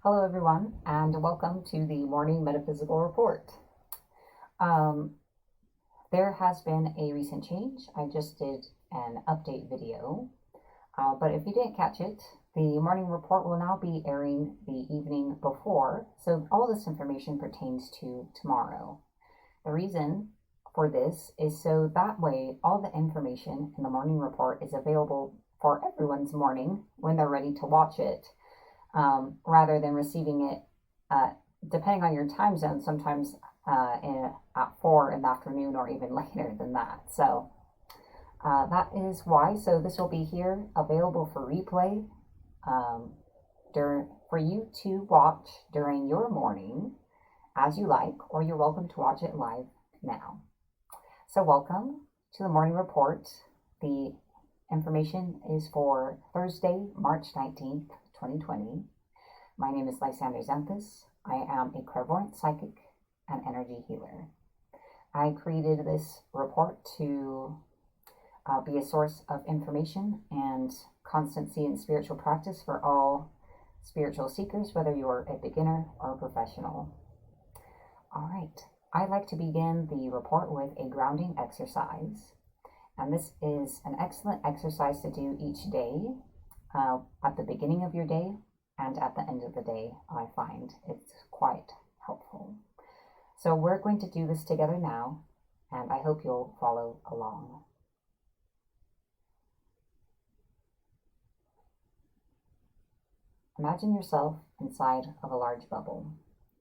Hello, everyone, and welcome to the Morning Metaphysical Report. There has been a recent change. I just did an update video, but if you didn't catch it, the morning report will now be airing the evening before, so all this information pertains to tomorrow. The reason for this is so that way all the information in the morning report is available for everyone's morning when they're ready to watch it. Rather than receiving it, depending on your time zone, sometimes at 4 in the afternoon or even later than that. So that is why. So this will be here available for replay for you to watch during your morning as you like, or you're welcome to watch it live now. So welcome to the morning report. The information is for Thursday, March 19th, 2020. My name is Lysander Xanthus. I am a clairvoyant psychic and energy healer. I created this report to be a source of information and constancy in spiritual practice for all spiritual seekers, whether you're a beginner or a professional. All right, I like to begin the report with a grounding exercise. And this is an excellent exercise to do each day, at the beginning of your day and at the end of the day. I find it's quite helpful. So we're going to do this together now, and I hope you'll follow along. Imagine yourself inside of a large bubble.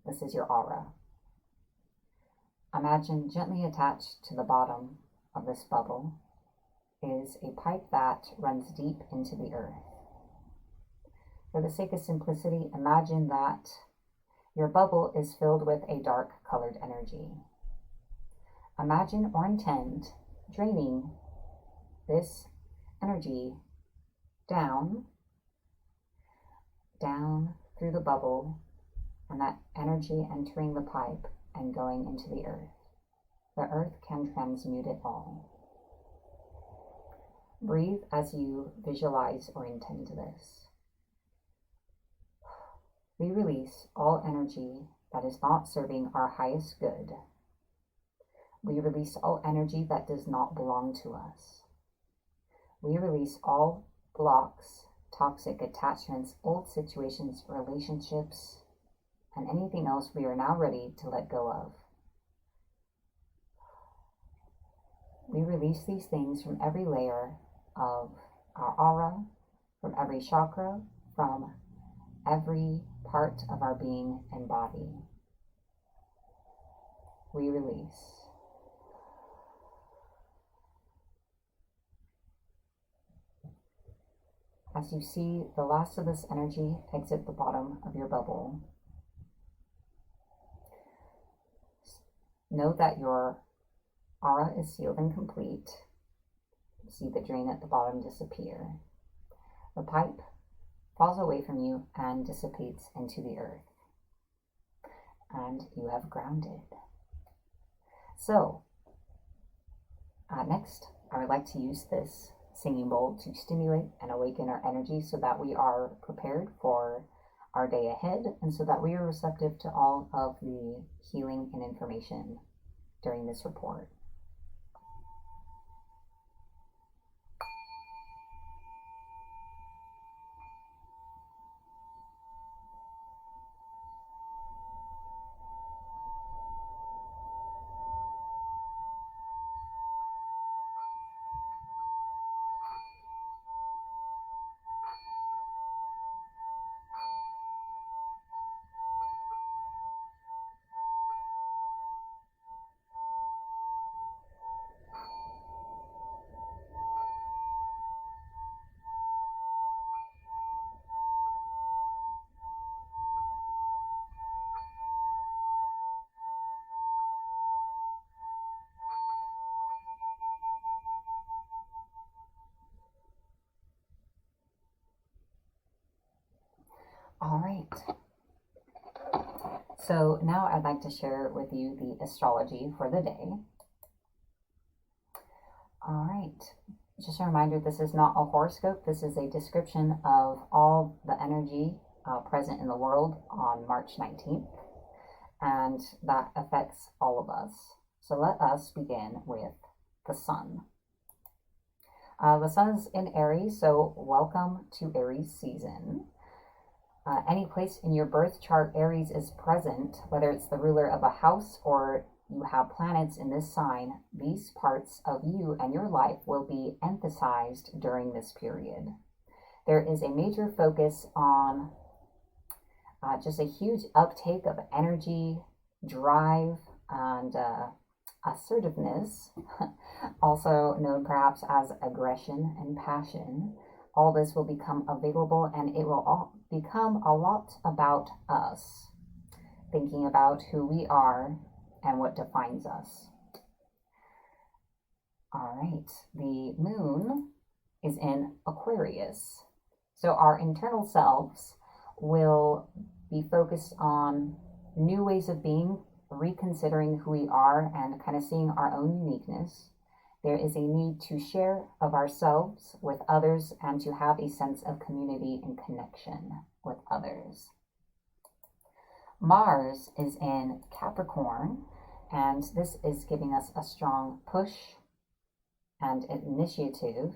This is your aura. Imagine gently attached to the bottom of this bubble is a pipe that runs deep into the earth. For the sake of simplicity, imagine that your bubble is filled with a dark colored energy. Imagine or intend draining this energy down through the bubble, and that energy entering the pipe and going into the earth. The earth can transmute it all. Breathe as you visualize or intend this. We release all energy that is not serving our highest good. We release all energy that does not belong to us. We release all blocks, toxic attachments, old situations, relationships, and anything else we are now ready to let go of. We release these things from every layer of our aura, from every chakra, from every part of our being and body. We release. As you see the last of this energy exit the bottom of your bubble, know that your aura is sealed and complete. See the drain at the bottom disappear. The pipe falls away from you and dissipates into the earth. And you have grounded. So, next, I would like to use this singing bowl to stimulate and awaken our energy so that we are prepared for our day ahead and so that we are receptive to all of the healing and information during this report. All right. So now I'd like to share with you the astrology for the day. All right. Just a reminder, this is not a horoscope. This is a description of all the energy present in the world on March 19th, and that affects all of us. So let us begin with the sun. The sun is in Aries, so welcome to Aries season. Any place in your birth chart Aries is present, whether it's the ruler of a house or you have planets in this sign, these parts of you and your life will be emphasized during this period. There is a major focus on just a huge uptake of energy, drive, and assertiveness, also known perhaps as aggression and passion. All this will become available, and it will all become a lot about us, thinking about who we are and what defines us. All right, the moon is in Aquarius. So our internal selves will be focused on new ways of being, reconsidering who we are, and kind of seeing our own uniqueness. There is a need to share of ourselves with others and to have a sense of community and connection with others. Mars is in Capricorn, and this is giving us a strong push and initiative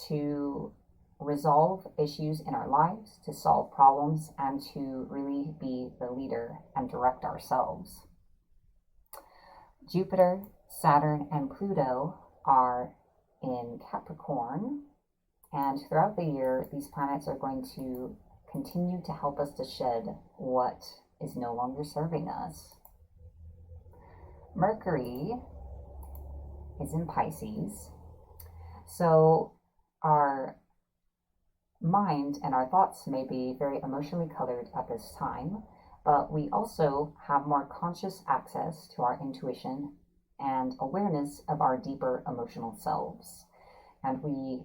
to resolve issues in our lives, to solve problems, and to really be the leader and direct ourselves. Jupiter, Saturn, and Pluto are in Capricorn, and throughout the year, these planets are going to continue to help us to shed what is no longer serving us. Mercury is in Pisces, so our mind and our thoughts may be very emotionally colored at this time, but we also have more conscious access to our intuition and awareness of our deeper emotional selves. And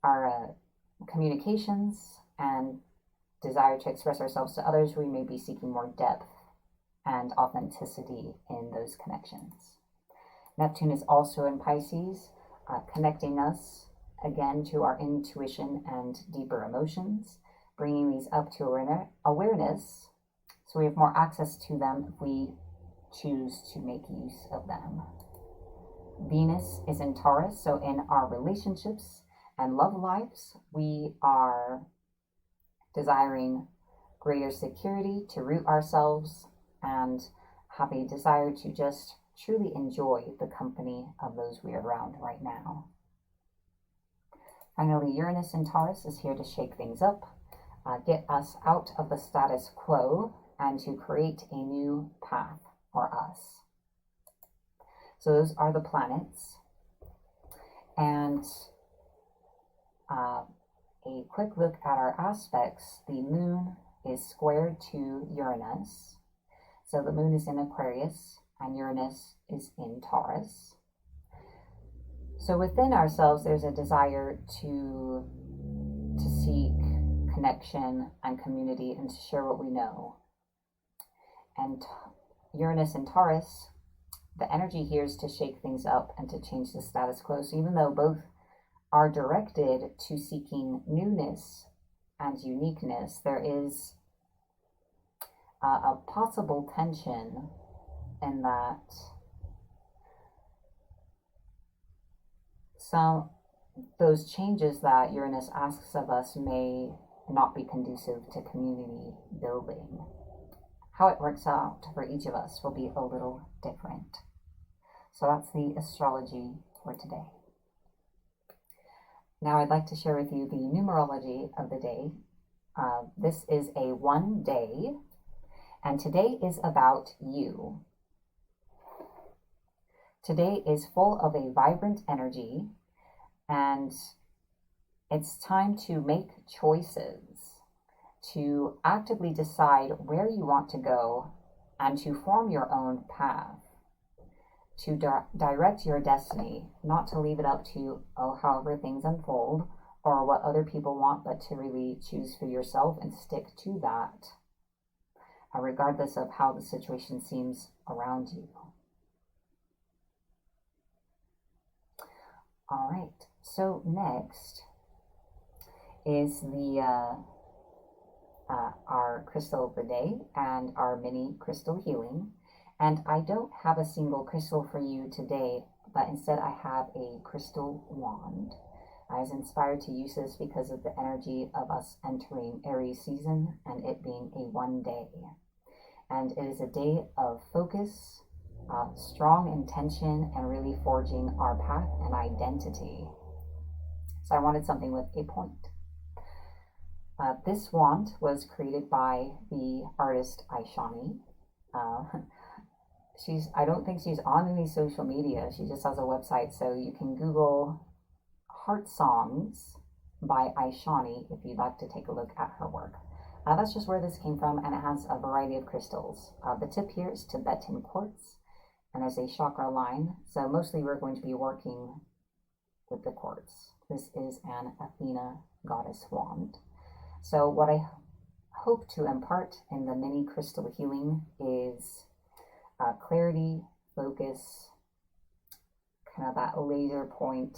our communications and desire to express ourselves to others, we may be seeking more depth and authenticity in those connections. Neptune is also in Pisces, connecting us again to our intuition and deeper emotions, bringing these up to awareness so we have more access to them if we choose to make use of them. Venus is in Taurus, so in our relationships and love lives, we are desiring greater security, to root ourselves, and have a desire to just truly enjoy the company of those we are around right now. Finally, Uranus in Taurus is here to shake things up, get us out of the status quo, and to create a new path for us. So those are the planets. And a quick look at our aspects. The moon is squared to Uranus. So the moon is in Aquarius and Uranus is in Taurus. So within ourselves, there's a desire to seek connection and community and to share what we know. And Uranus and Taurus, the energy here is to shake things up and to change the status quo. So even though both are directed to seeking newness and uniqueness, there is a possible tension in that those changes that Uranus asks of us may not be conducive to community building. How it works out for each of us will be a little different. So that's the astrology for today. Now I'd like to share with you the numerology of the day. This is a 1 day, and today is about you. Today is full of a vibrant energy, and it's time to make choices, to actively decide where you want to go and to form your own path, to direct your destiny, not to leave it up to however things unfold or what other people want, but to really choose for yourself and stick to that, regardless of how the situation seems around you. All right, so next is the our crystal of the day and our mini crystal healing. And I don't have a single crystal for you today, but instead I have a crystal wand. I was inspired to use this because of the energy of us entering Aries season and it being a one day. And it is a day of focus, strong intention, and really forging our path and identity. So I wanted something with a point. This wand was created by the artist Aishani. I don't think she's on any social media. She just has a website, so you can Google Heart Songs by Aishani if you'd like to take a look at her work. That's just where this came from, and it has a variety of crystals. The tip here is Tibetan quartz, and there's a chakra line, so mostly we're going to be working with the quartz. This is an Athena goddess wand. So what I hope to impart in the mini crystal healing is clarity, focus, kind of that laser point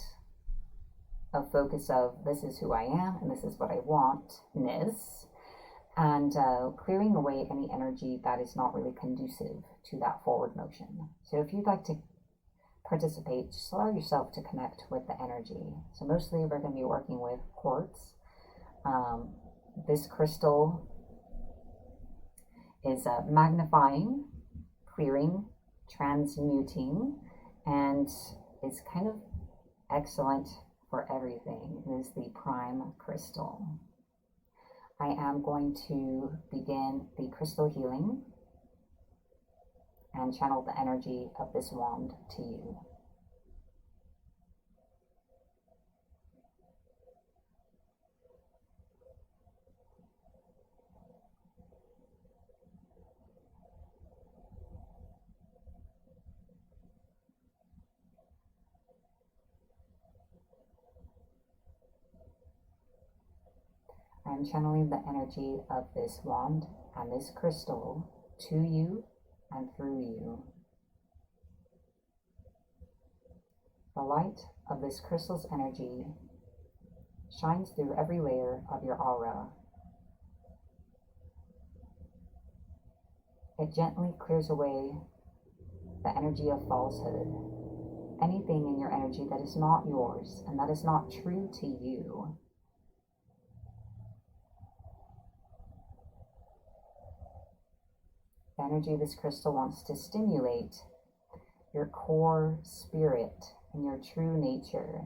of focus of this is who I am and this is what I want-ness, and clearing away any energy that is not really conducive to that forward motion. So if you'd like to participate, just allow yourself to connect with the energy. So mostly we're going to be working with quartz. This crystal is magnifying, clearing, transmuting, and is kind of excellent for everything. It is the prime crystal. I am going to begin the crystal healing and channel the energy of this wand to you. I am channeling the energy of this wand and this crystal to you and through you. The light of this crystal's energy shines through every layer of your aura. It gently clears away the energy of falsehood, anything in your energy that is not yours and that is not true to you. The energy of this crystal wants to stimulate your core spirit and your true nature.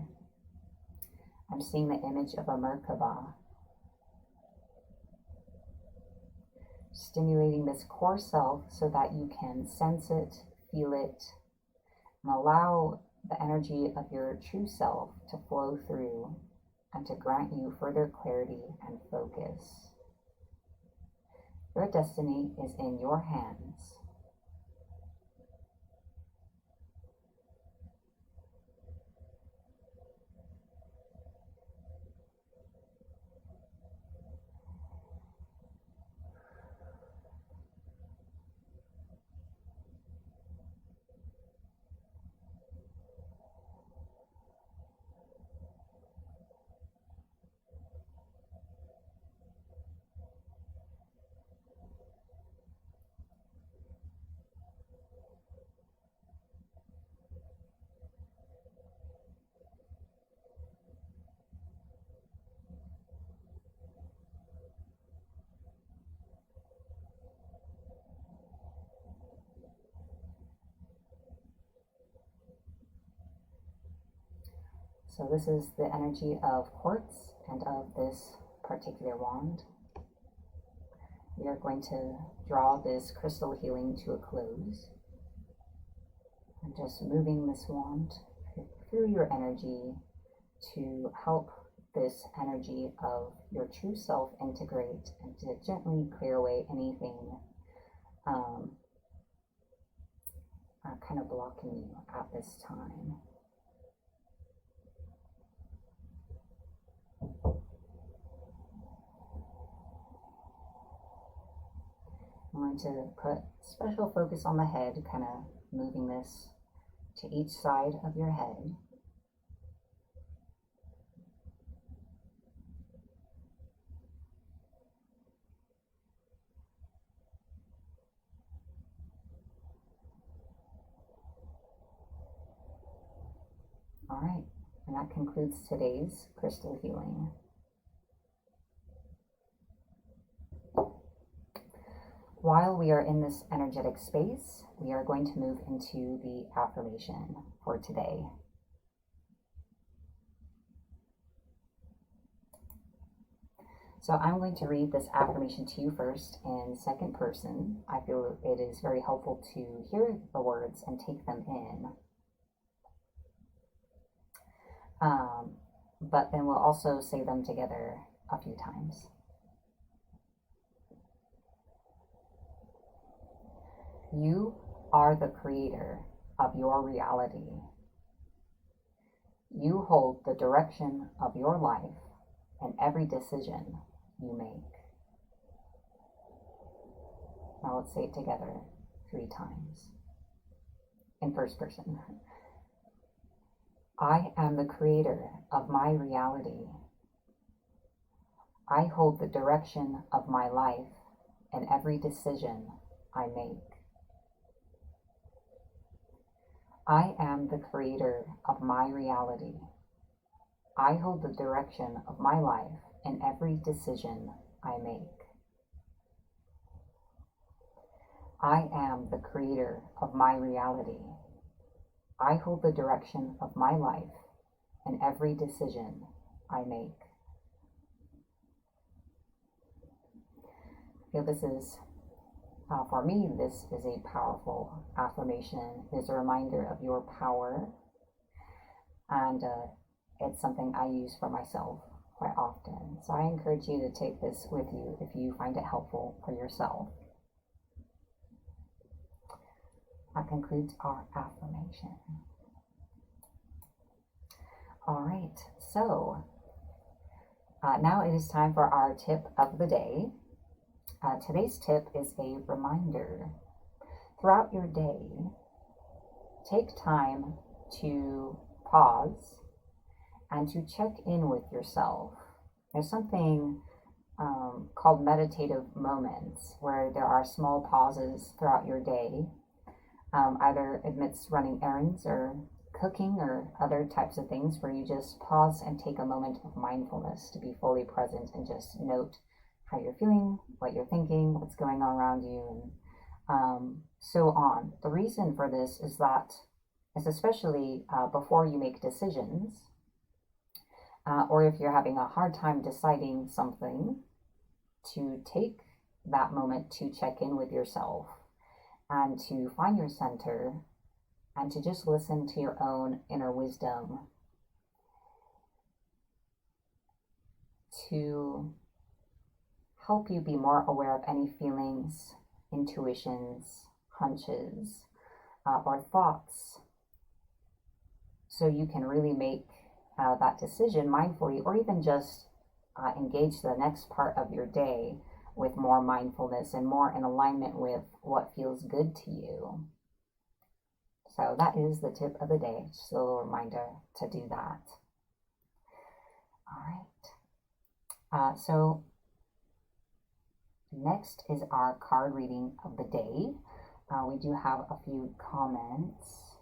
I'm seeing the image of a Merkaba, stimulating this core self so that you can sense it, feel it, and allow the energy of your true self to flow through and to grant you further clarity and focus. Your destiny is in your hands. So this is the energy of quartz and of this particular wand. We are going to draw this crystal healing to a close. I'm just moving this wand through your energy to help this energy of your true self integrate and to gently clear away anything kind of blocking you at this time. I'm going to put special focus on the head, kind of moving this to each side of your head. All right, and that concludes today's crystal healing. While we are in this energetic space, we are going to move into the affirmation for today. So I'm going to read this affirmation to you first in second person. I feel it is very helpful to hear the words and take them in. But then we'll also say them together a few times. You are the creator of your reality. You hold the direction of your life and every decision you make. Now let's say it together 3 times. In first person. I am the creator of my reality. I hold the direction of my life and every decision I make. I am the creator of my reality. I hold the direction of my life and every decision I make. I am the creator of my reality. I hold the direction of my life and every decision I make. I feel this is, for me, this is a powerful affirmation. It is a reminder of your power, and it's something I use for myself quite often. So I encourage you to take this with you if you find it helpful for yourself. That concludes our affirmation. All right, so now it is time for our tip of the day. Today's tip is a reminder. Throughout your day, take time to pause and to check in with yourself. There's something called meditative moments where there are small pauses throughout your day. Either amidst running errands or cooking or other types of things where you just pause and take a moment of mindfulness to be fully present and just note how you're feeling, what you're thinking, what's going on around you, and so on. The reason for this is that it's especially before you make decisions, or if you're having a hard time deciding something, to take that moment to check in with yourself and to find your center and to just listen to your own inner wisdom, to help you be more aware of any feelings, intuitions, hunches, or thoughts, so you can really make that decision mindfully, or even just engage the next part of your day with more mindfulness and more in alignment with what feels good to you. So that is the tip of the day, just a little reminder to do that. All right. So next is our card reading of the day. We do have a few comments.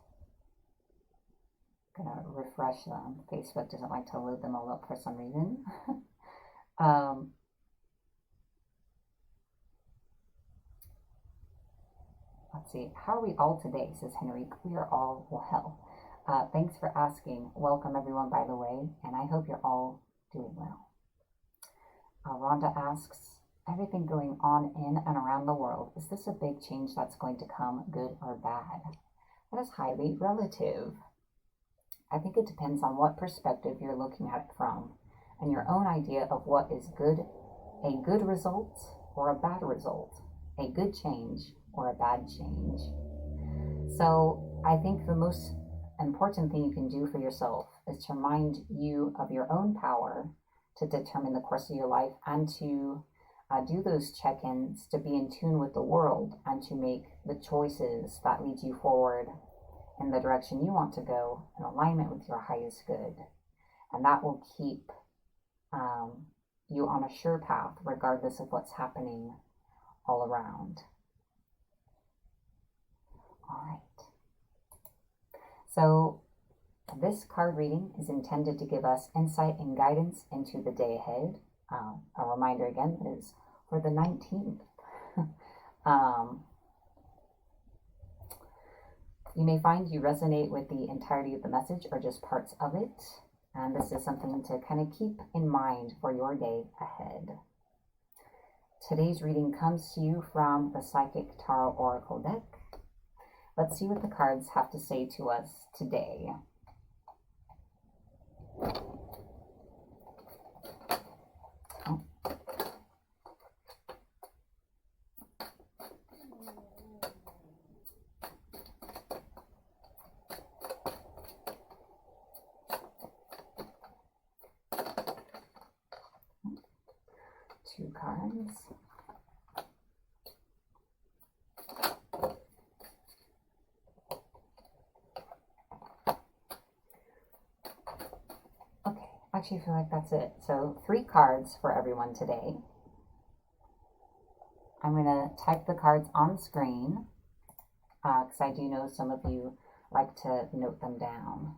I'm gonna refresh them. Facebook doesn't like to load them all up for some reason. Let's see, how are we all today, says Henrique. We are all well. Thanks for asking. Welcome everyone, by the way, and I hope you're all doing well. Rhonda asks, everything going on in and around the world, is this a big change that's going to come, good or bad? That is highly relative. I think it depends on what perspective you're looking at it from, and your own idea of what is good, a good result or a bad result, a good change or a bad change. So I think the most important thing you can do for yourself is to remind you of your own power to determine the course of your life, and to do those check-ins, to be in tune with the world, and to make the choices that lead you forward in the direction you want to go, in alignment with your highest good. And that will keep you on a sure path regardless of what's happening all around. All right. So This card reading is intended to give us insight and guidance into the day ahead. A reminder again is for the 19th. You may find you resonate with the entirety of the message or just parts of it. And this is something to kind of keep in mind for your day ahead. Today's reading comes to you from the Psychic Tarot Oracle deck. Let's see what the cards have to say to us today. Two cards. Okay, I actually feel like that's it. So 3 cards for everyone today. I'm going to type the cards on screen because I do know some of you like to note them down.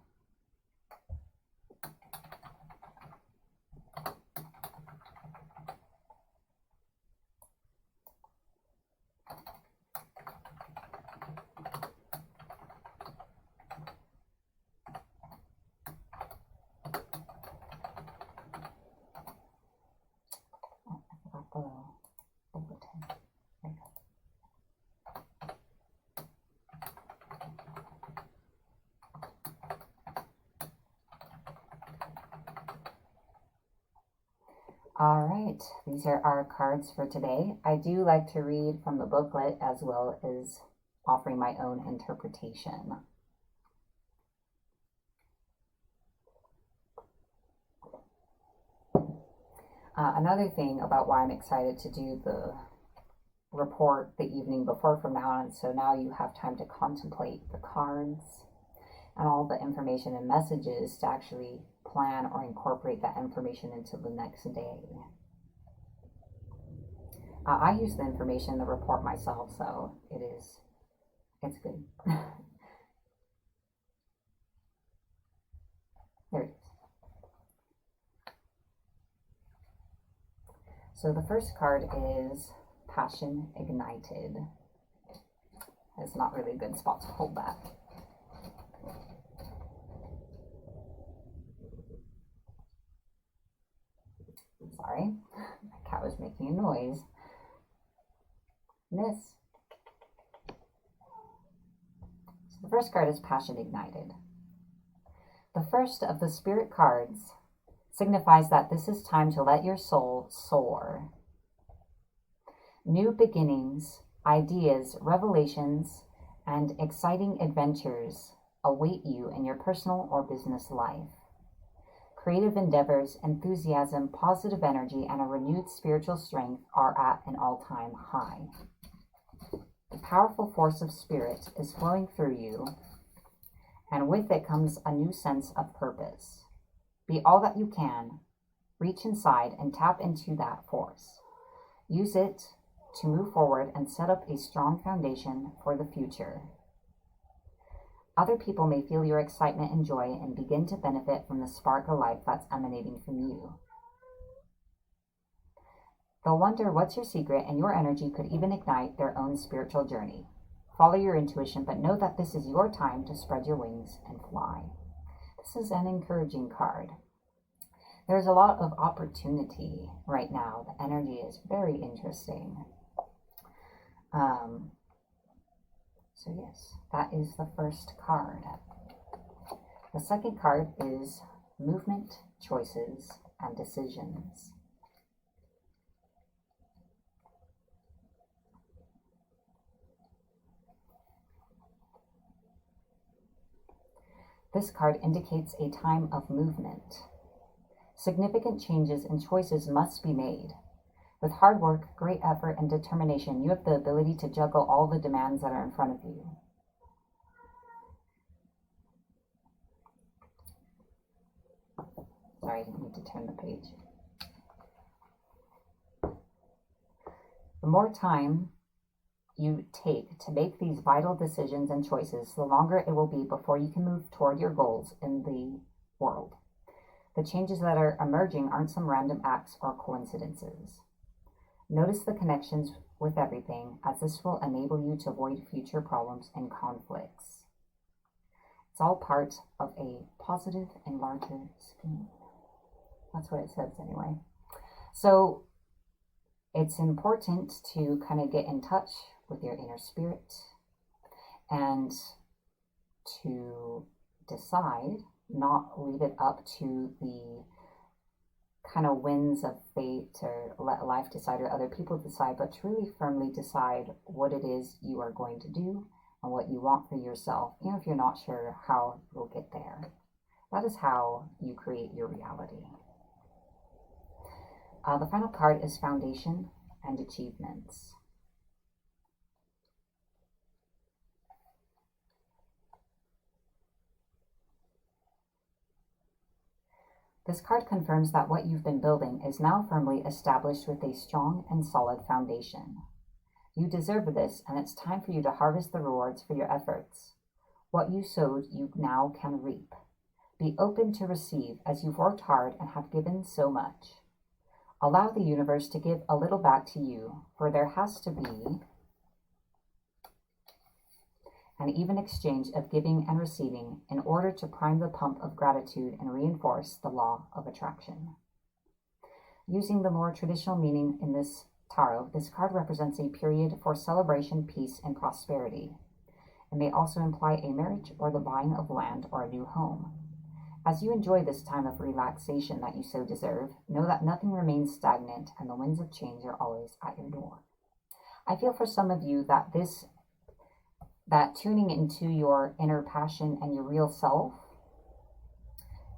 All right, these are our cards for today. I do like to read from the booklet as well as offering my own interpretation. Another thing about why I'm excited to do the report the evening before from now on, so now you have time to contemplate the cards and all the information and messages to actually plan or incorporate that information into the next day. I use the information in the report myself, so it's good. There it is. So the first card is Passion Ignited. It's not really a good spot to hold that. Sorry, my cat was making a noise. Miss. So the first card is Passion Ignited. The first of the spirit cards signifies that this is time to let your soul soar. New beginnings, ideas, revelations, and exciting adventures await you in your personal or business life. Creative endeavors, enthusiasm, positive energy, and a renewed spiritual strength are at an all-time high. The powerful force of spirit is flowing through you, and with it comes a new sense of purpose. Be all that you can, reach inside and tap into that force. Use it to move forward and set up a strong foundation for the future. Other people may feel your excitement and joy and begin to benefit from the spark of life that's emanating from you. They'll wonder what's your secret, and your energy could even ignite their own spiritual journey. Follow your intuition, but know that this is your time to spread your wings and fly. This is an encouraging card. There's a lot of opportunity right now. The energy is very interesting. So yes, that is the first card. The second card is Movement, Choices, and Decisions. This card indicates a time of movement. Significant changes and choices must be made. With hard work, great effort, and determination, you have the ability to juggle all the demands that are in front of you. Sorry, I didn't need to turn the page. The more time you take to make these vital decisions and choices, the longer it will be before you can move toward your goals in the world. The changes that are emerging aren't some random acts or coincidences. Notice the connections with everything, as this will enable you to avoid future problems and conflicts. It's all part of a positive and larger scheme. That's what it says anyway. So it's important to kind of get in touch with your inner spirit and to decide, not leave it up to the kind of winds of fate or let life decide or other people decide, but truly firmly decide what it is you are going to do and what you want for yourself, even if you're not sure how you'll get there. That is how you create your reality. The final card is Foundation and Achievements. This card confirms that what you've been building is now firmly established with a strong and solid foundation. You deserve this, and it's time for you to harvest the rewards for your efforts. What you sowed, you now can reap. Be open to receive, as you've worked hard and have given so much. Allow the universe to give a little back to you, for there has to be an even exchange of giving and receiving in order to prime the pump of gratitude and reinforce the law of attraction. Using the more traditional meaning in this tarot, this card represents a period for celebration, peace, and prosperity. It may also imply a marriage or the buying of land or a new home. As you enjoy this time of relaxation that you so deserve, know that nothing remains stagnant and the winds of change are always at your door. I feel for some of you that tuning into your inner passion and your real self,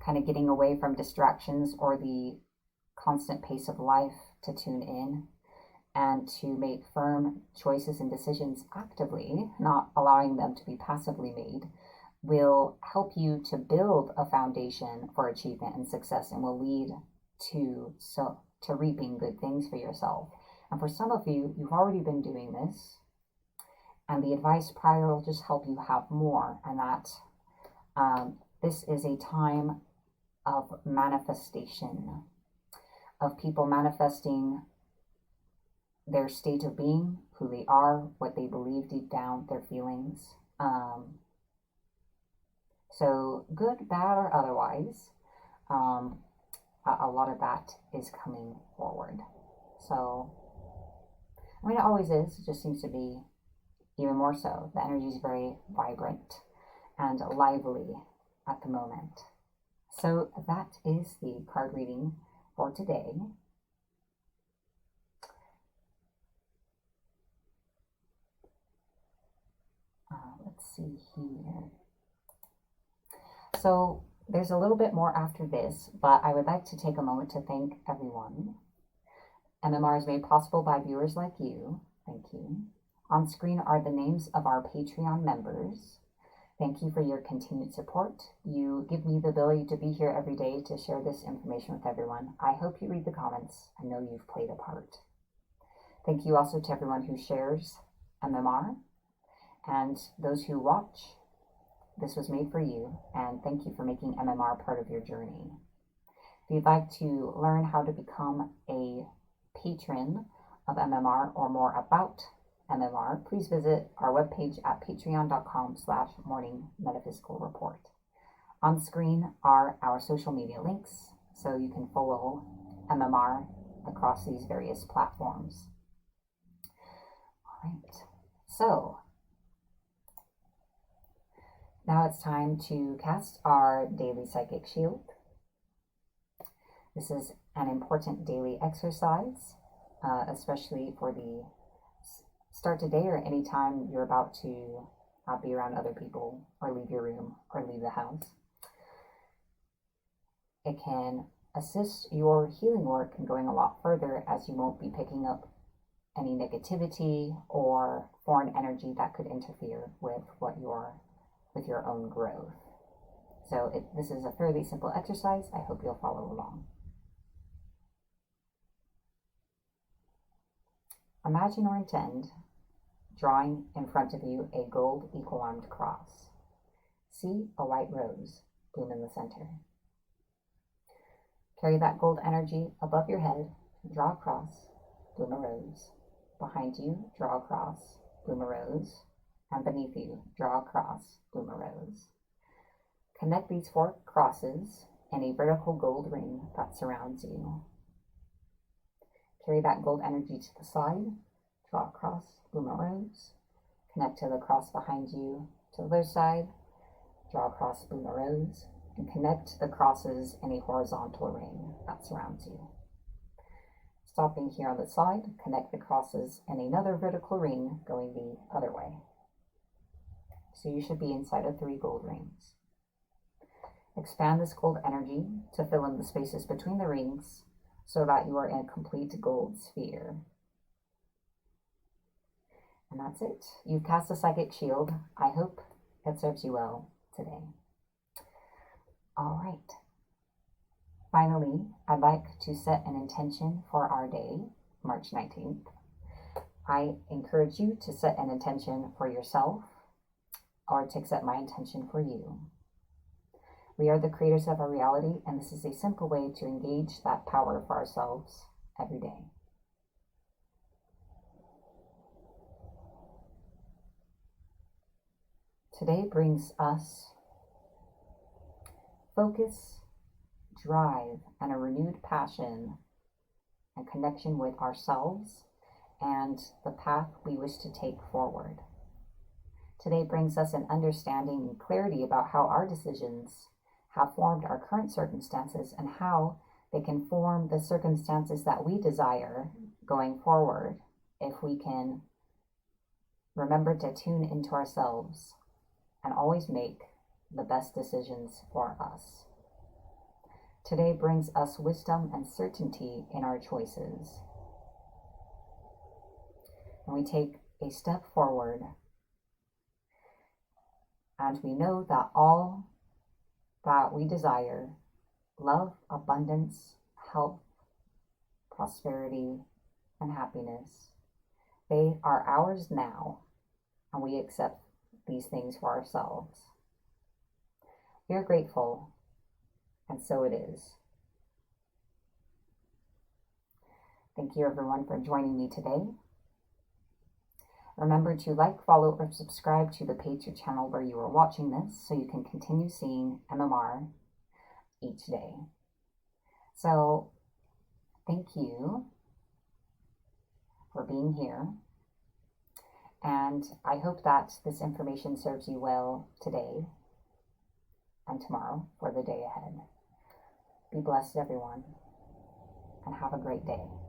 kind of getting away from distractions or the constant pace of life to tune in and to make firm choices and decisions actively, not allowing them to be passively made, will help you to build a foundation for achievement and success and will lead to reaping good things for yourself. And for some of you, you've already been doing this, and the advice prior will just help you have more, and that this is a time of manifestation, of people manifesting their state of being, who they are, what they believe deep down, their feelings. So good, bad, or otherwise, a lot of that is coming forward. So, I mean, it always is. It just seems to be even more so. The energy is very vibrant and lively at the moment. So that is the card reading for today. Let's see here. So there's a little bit more after this, but I would like to take a moment to thank everyone. MMR is made possible by viewers like you. Thank you. On screen are the names of our Patreon members. Thank you for your continued support. You give me the ability to be here every day to share this information with everyone. I hope you read the comments. I know you've played a part. Thank you also to everyone who shares MMR and those who watch. This was made for you, and thank you for making MMR part of your journey. If you'd like to learn how to become a patron of MMR or more about MMR, please visit our webpage at patreon.com/Morning Metaphysical Report. On screen are our social media links, so you can follow MMR across these various platforms. All right, so now it's time to cast our daily psychic shield. This is an important daily exercise, especially for the start today or any time you're about to be around other people or leave your room or leave the house. It can assist your healing work in going a lot further, as you won't be picking up any negativity or foreign energy that could interfere with your own growth. So this is a fairly simple exercise. I hope you'll follow along. Imagine or intend drawing in front of you a gold equal-armed cross. See a white rose bloom in the center. Carry that gold energy above your head, draw a cross, bloom a rose. Behind you, draw a cross, bloom a rose. And beneath you, draw a cross, bloom a rose. Connect these 4 crosses in a vertical gold ring that surrounds you. Carry that gold energy to the side, draw a cross, bloom a rose. Connect to the cross behind you to the other side, draw a cross, bloom a rose, and connect the crosses in a horizontal ring that surrounds you. Stopping here on the side, connect the crosses in another vertical ring going the other way. So you should be inside of 3 gold rings. Expand this gold energy to fill in the spaces between the rings so that you are in a complete gold sphere. And that's it. You've cast a psychic shield. I hope it serves you well today. All right. Finally, I'd like to set an intention for our day, March 19th. I encourage you to set an intention for yourself or to set my intention for you. We are the creators of our reality, and this is a simple way to engage that power for ourselves every day. Today brings us focus, drive, and a renewed passion and connection with ourselves and the path we wish to take forward. Today brings us an understanding and clarity about how our decisions have formed our current circumstances and how they can form the circumstances that we desire going forward if we can remember to tune into ourselves and always make the best decisions for us. Today brings us wisdom and certainty in our choices. And we take a step forward, and we know that all that we desire, love, abundance, health, prosperity, and happiness, they are ours now, and we accept these things for ourselves. We are grateful, and so it is. Thank you everyone for joining me today. Remember to like, follow, or subscribe to the Patreon channel where you are watching this so you can continue seeing MMR each day. So, thank you for being here. And I hope that this information serves you well today and tomorrow for the day ahead. Be blessed, everyone, and have a great day.